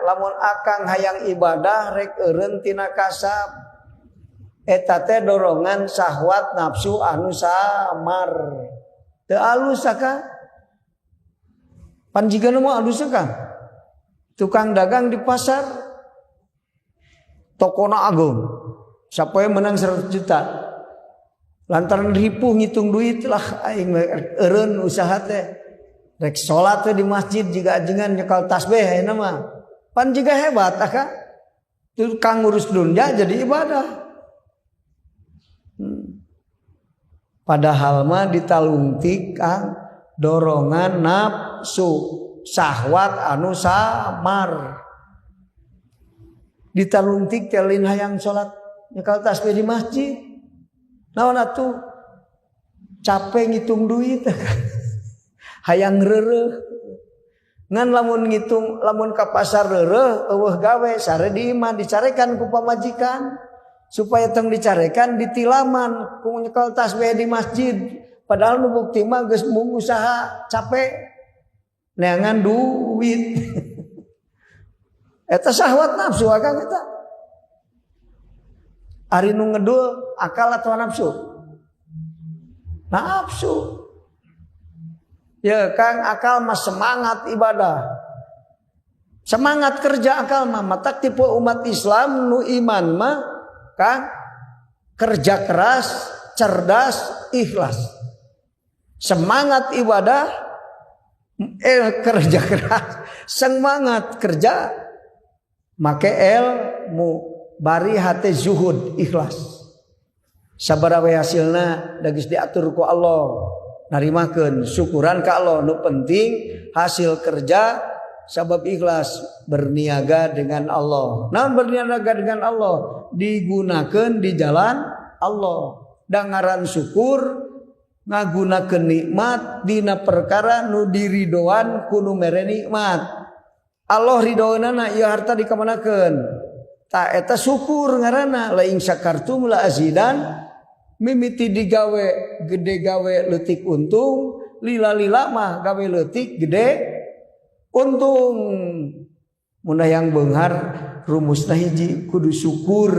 lamun akang hayang ibadah rek eureun tina kasab eta teh dorongan syahwat nafsu anu samar teu alus akang pan jigana mah alus akang tukang dagang di pasar tokona agung sapoe menang 100 juta lantaran ripuh ngitung duit lah aing eureun usaha teh rek salat di masjid jiga ajengan nyekal tasbih ayeuna mah pan jiga hebat aka tukang ngurus dunya jadi ibadah padahal mah ditalungtik kang dorongan nafsu syahwat anu samar ditalungtik teh lain hayang salat nyekal tasbih di masjid naon atuh capek ngitung duit hayang reureuh ngan lamun ngitung lamun ka pasar reureuh eueuh gawe sare di imah dicarekan ku pamajikan supaya tong dicarekan di tilaman ku nyekel tasbih di masjid padahal nu bukti mah geus mung usaha capek neangan duit eta syahwat nafsu akang eta ari nu ngedul akal atau nafsu nafsu. Ya Kang akal mah semangat ibadah. Semangat kerja akal mah matak tipe umat Islam nu iman mah Kang kerja keras, cerdas, ikhlas. Semangat ibadah kerja keras, semangat kerja make ilmu bari hate zuhud ikhlas. Sabaraha hasilna da geus diatur ku Allah. Narimakeun syukuran ka Allah nu penting hasil kerja sabab ikhlas berniaga dengan Allah. Namun berniaga dengan Allah digunakeun di jalan Allah. Dangaran syukur ngagunakeun nikmat dina perkara nu diridoan ku nu mere nikmat. Allah ridhoeunana ieu harta dikamanakeun. Ta eta syukur ngaranna la in syakartum la azidan. Mimiti digawe gede gawe leutik untung lila-lila mah gawe leutik gede untung mun yang beunghar rumusna hiji kudu syukur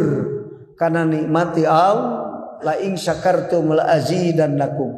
kana nikmati Allah la in syakartum la azidannakum